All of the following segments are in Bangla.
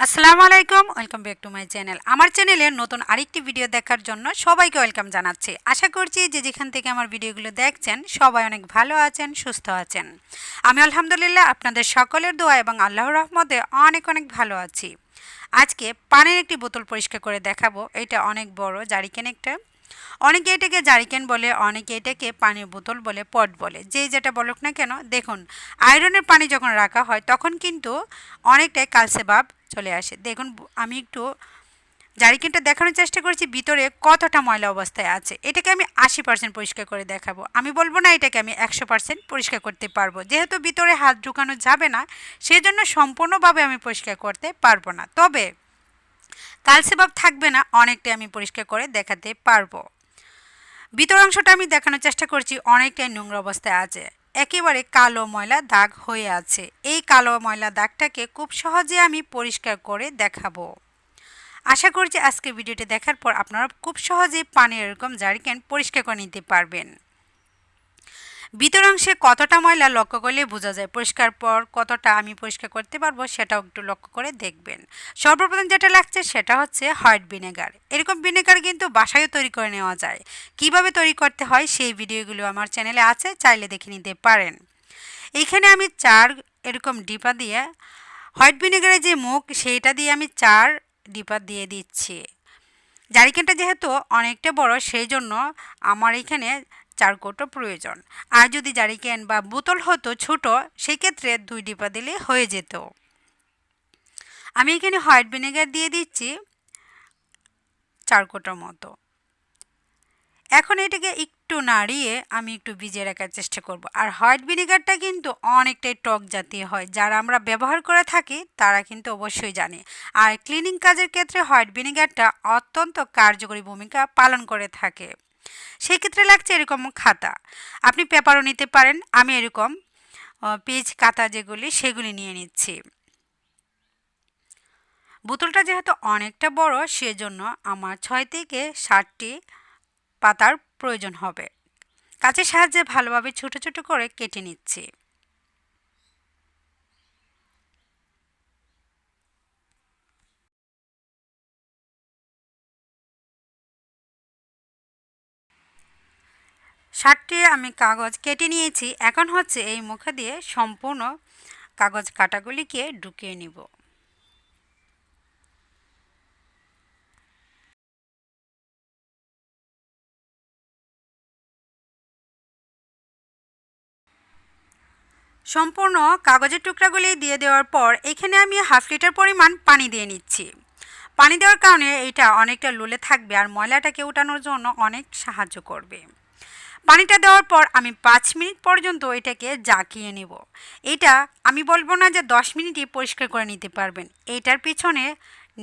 আসসালামু আলাইকুম, welcome back to my channel. আমার চ্যানেলে নতুন আরেকটি ভিডিও দেখার জন্য সবাইকে ওয়েলকাম জানাচ্ছি। আশা করছি যে যেখান থেকে আমার ভিডিওগুলো দেখছেন সবাই অনেক ভালো আছেন, সুস্থ আছেন। আমি আলহামদুলিল্লাহ আপনাদের সকলের দোয়া এবং আল্লাহর রহমতে অনেক অনেক ভালো আছি। আজকে পানির একটি বোতল পরিষ্কার করে দেখাবো। এটা অনেক বড় জারিকেন একটা। অনেকে এটাকে জারিকেন বলে, অনেকে এটাকে পানির বোতল বলে, পট বলে, যে যেটা বলুক না কেন। দেখুন, আয়রনের পানি যখন রাখা হয় তখন কিন্তু অনেকটাই কালচে ভাব চলে আসে। দেখুন, আমি একটু জারিকেনটা দেখানোর চেষ্টা করছি ভিতরে কতটা ময়লা অবস্থায় আছে। এটাকে আমি 80% পরিষ্কার করে দেখাবো। আমি বলবো না এটাকে আমি 100% পরিষ্কার করতে পারবো, যেহেতু ভিতরে হাত ঢুকানো যাবে না, সেজন্য সম্পূর্ণভাবে আমি পরিষ্কার করতে পারবো না। তবে কালচে ভাব থাকবে না, অনেকটাই আমি পরিষ্কার করে দেখাতে পারবো। ভিতর অংশটা আমি দেখানোর চেষ্টা করছি, অনেকটাই নোংরা অবস্থায় আছে, একেবারে কালো ময়লা দাগ হয়ে আছে। এই কালো ময়লা দাগটাকে খুব সহজে আমি পরিষ্কার করে দেখাবো। আশা করছি আজকে ভিডিওটি দেখার পর আপনারা খুব সহজেই পানির এরকম জারিকেন পরিষ্কার করে নিতে পারবেন। ভিতর অংশে কতটা ময়লা লক্ষ্য করলে বোঝা যায়, পরিষ্কার পর কতটা আমি পরিষ্কার করতে পারবো সেটাও একটু লক্ষ্য করে দেখবেন। সর্বপ্রথম যেটা লাগছে সেটা হচ্ছে হোয়াইট ভিনেগার। এরকম ভিনেগার কিন্তু বাসায়ও তৈরি করে নেওয়া যায়। কিভাবে তৈরি করতে হয় সেই ভিডিওগুলো আমার চ্যানেলে আছে, চাইলে দেখে নিতে পারেন। এইখানে আমি 4 এরকম ডিপা দিয়ে হোয়াইট ভিনেগারের যে মুখ সেইটা দিয়ে আমি 4 ডিপা দিয়ে দিচ্ছি। জারিকেনটা যেহেতু অনেকটা বড়, সেই জন্য আমার এখানে 4 কৌটো প্রয়োজন। আর যদি জারিকেন বা বোতল হতো ছোট, সেক্ষেত্রে 2 ডিপা দিলে হয়ে যেত। আমি এখানে হোয়াইট ভিনেগার দিয়ে দিচ্ছি 4 কৌটোর মতো। এখন এটাকে একটু নাড়িয়ে আমি একটু ভিজিয়ে রাখার চেষ্টা করব। আর হোয়াইট ভিনেগারটা কিন্তু অনেকটাই টক জাতীয় হয়, যারা আমরা ব্যবহার করে থাকি তারা কিন্তু অবশ্যই জানে। আর ক্লিনিং কাজের ক্ষেত্রে হোয়াইট ভিনেগারটা অত্যন্ত কার্যকরী ভূমিকা পালন করে থাকে। সেই ক্ষেত্রে লাগছে এরকম খাতা, আপনি পেপারও নিতে পারেন। আমি এরকম পেজ খাতা যেগুলি সেগুলি নিয়ে নিচ্ছি। বোতলটা যেহেতু অনেকটা বড়, সেজন্য আমার 6 থেকে 7টি পাতার প্রয়োজন হবে। কাঁচের সাহায্যে ভালোভাবে ছোট ছোট করে কেটে নিচ্ছি। ষাটটি আমি কাগজ কেটে নিয়েছি। এখন হচ্ছে এই মুখে দিয়ে সম্পূর্ণ কাগজ কাটাগুলিকে ঢুকিয়ে নিব। সম্পূর্ণ কাগজের টুকরাগুলি দিয়ে দেওয়ার পর এখানে আমি হাফ লিটার পরিমাণ পানি দিয়ে নিচ্ছি। পানি দেওয়ার কারণে এটা অনেকটা লুলে থাকবে আর ময়লাটাকে উঠানোর জন্য অনেক সাহায্য করবে। পানিটা দেওয়ার পর আমি 5 মিনিট পর্যন্ত এটাকে জাকিয়ে নেব। এটা আমি বলবো না যে 10 মিনিটই পরিষ্কার করে নিতে পারবেন। এইটার পিছনে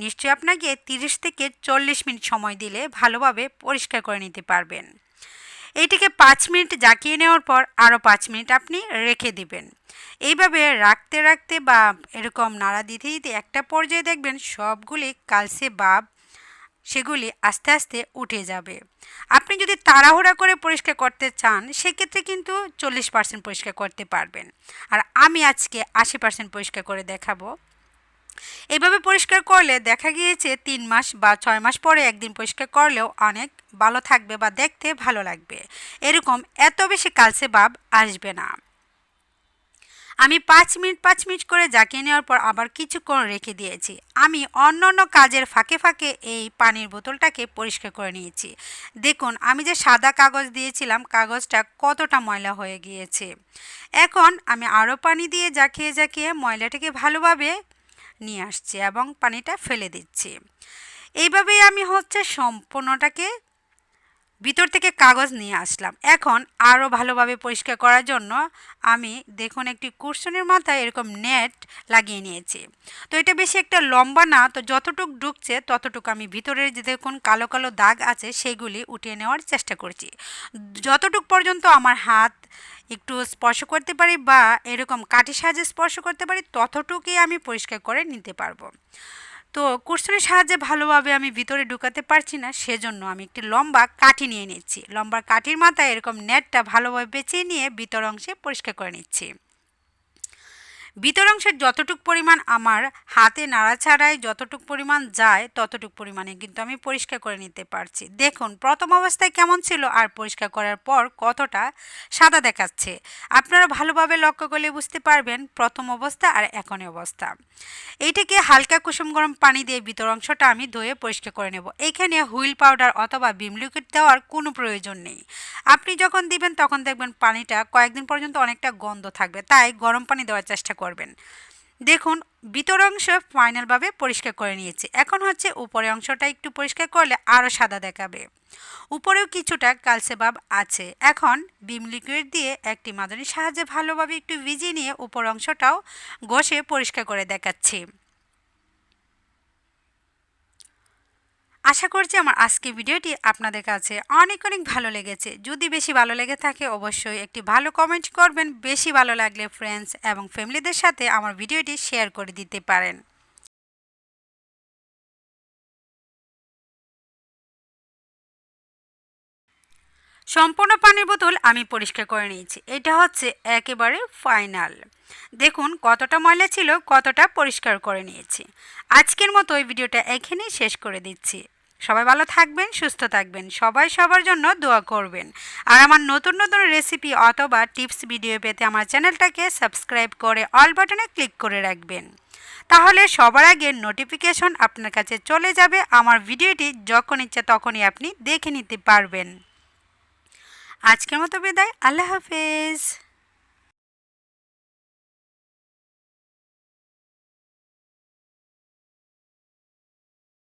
নিশ্চয়ই আপনাকে 30 থেকে 40 মিনিট সময় দিলে ভালোভাবে পরিষ্কার করে নিতে পারবেন। এইটিকে 5 মিনিট জাকিয়ে নেওয়ার পর আরও 5 মিনিট আপনি রেখে দিবেন। এইভাবে রাখতে রাখতে বা এরকম নাড়া দিতে দিতে একটা পর্যায়ে দেখবেন সবগুলি কালচে ভাব সেগুলি আস্তে আস্তে উঠে যাবে। আপনি যদি তাড়াহুড়া করে পরিষ্কার করতে চান সেক্ষেত্রে কিন্তু 40% পরিষ্কার করতে পারবেন। আর আমি আজকে 80% পরিষ্কার করে দেখাবো। এভাবে পরিষ্কার করলে দেখা গিয়েছে 3 মাস বা 6 মাস পরে একদিন পরিষ্কার করলেও অনেক ভালো থাকবে বা দেখতে ভালো লাগবে। এরকম এত বেশি কালচে ভাব আসবে না। আমি 5 মিনিট করে জাকিয়ে নেওয়ার পর আবার কিছুক্ষণ রেখে দিয়েছি। আমি অন্য কাজের ফাঁকে ফাঁকে এই পানির বোতলটাকে পরিষ্কার করে নিয়েছি। দেখুন, আমি যে সাদা কাগজ দিয়েছিলাম কাগজটা কতটা ময়লা হয়ে গিয়েছে। এখন আমি আরও পানি দিয়ে জাকিয়ে জাকিয়ে ময়লাটাকে ভালোভাবে নিয়ে আসছি এবং পানিটা ফেলে দিচ্ছি। এইভাবেই আমি হচ্ছে সম্পূর্ণটাকে ভিতর থেকে কাগজ নিয়ে আসলাম। এখন আরও ভালোভাবে পরিষ্কার করার জন্য আমি দেখুন একটি কুশনের মাথায় এরকম নেট লাগিয়ে নিয়েছি। তো এটা বেশি একটা লম্বা না, তো যতটুক ঢুকছে ততটুকু আমি ভিতরের যে দেখুন কালো কালো দাগ আছে সেগুলি উঠিয়ে নেওয়ার চেষ্টা করছি। যতটুক পর্যন্ত আমার হাত একটু স্পর্শ করতে পারি বা এরকম কাঠির সাহায্যে স্পর্শ করতে পারি ততটুকুই আমি পরিষ্কার করে নিতে পারবো। তো কুশনের সাহায্যে ভালোভাবে আমি ভিতরে ঢুকাতে পারছি না, সেজন্য আমি একটি লম্বা কাঠি নিয়ে নিচ্ছি। লম্বা কাঠির মাথায় এরকম নেটটা ভালোভাবে পেঁচিয়ে নিয়ে ভিতর অংশে পরিষ্কার করে নিচ্ছি। ভিতর অংশের যতটুক পরিমাণ আমার হাতে নাড়াচাড়ায় যতটুক পরিমাণ যায় ততটুক পরিমাণে কিন্তু আমি পরিষ্কার করে নিতে পারছি। দেখুন প্রথম অবস্থায় কেমন ছিল আর পরিষ্কার করার পর কতটা সাদা দেখাচ্ছে। আপনারা ভালোভাবে লক্ষ্য করলে বুঝতে পারবেন প্রথম অবস্থা আর এখনের অবস্থা। এইটাকে হালকা কুসুম গরম পানি দিয়ে ভিতর অংশটা আমি ধুয়ে পরিষ্কার করে নেব। এখানে হুইল পাউডার অথবা ভিম লিকুইড দেওয়ার কোনো প্রয়োজন নেই। আপনি যখন দিবেন তখন দেখবেন পানিটা কয়েকদিন পর্যন্ত অনেকটা গন্ধ থাকবে, তাই গরম পানি দেওয়ার চেষ্টা করবেন। দেখুন ভিতর অংশ ফাইনালভাবে পরিষ্কার করে নিয়েছি। এখন হচ্ছে উপরের অংশটা একটু পরিষ্কার করলে আরও সাদা দেখাবে। উপরেও কিছুটা কালচে ভাব আছে। এখন ভিম লিকুইড দিয়ে একটি মাজনির সাহায্যে ভালোভাবে একটু ভিজিয়ে নিয়ে উপর অংশটাও ঘষে পরিষ্কার করে দেখাচ্ছি। আশা করছি আমার আজকের ভিডিওটি আপনাদের কাছে অনেক অনেক ভালো লেগেছে। যদি বেশি ভালো লেগে থাকে অবশ্যই একটি ভালো কমেন্ট করবেন। বেশি ভালো লাগলে ফ্রেন্ডস এবং ফ্যামিলিদের সাথে আমার ভিডিওটি শেয়ার করে দিতে পারেন। সম্পূর্ণ পানির বোতল আমি পরিষ্কার করে নিয়েছি। এটা হচ্ছে একেবারে ফাইনাল। দেখুন কতটা ময়লা ছিল, কতটা পরিষ্কার করে নিয়েছি। আজকের মতো এই ভিডিওটা এখানেই শেষ করে দিচ্ছি। সবাই ভালো থাকবেন, সুস্থ থাকবেন, সবাই সবার জন্য দোয়া করবেন। আর আমার নতুন নতুন রেসিপি অথবা টিপস ভিডিও পেতে আমার চ্যানেলটাকে সাবস্ক্রাইব করে অল বাটনে ক্লিক করে রাখবেন। তাহলে সবার আগে নোটিফিকেশন আপনার কাছে চলে যাবে। আমার ভিডিওটি যখন ইচ্ছা তখনই আপনি দেখে নিতে পারবেন। আজকের মতো বিদায়, আল্লাহ হাফেজ।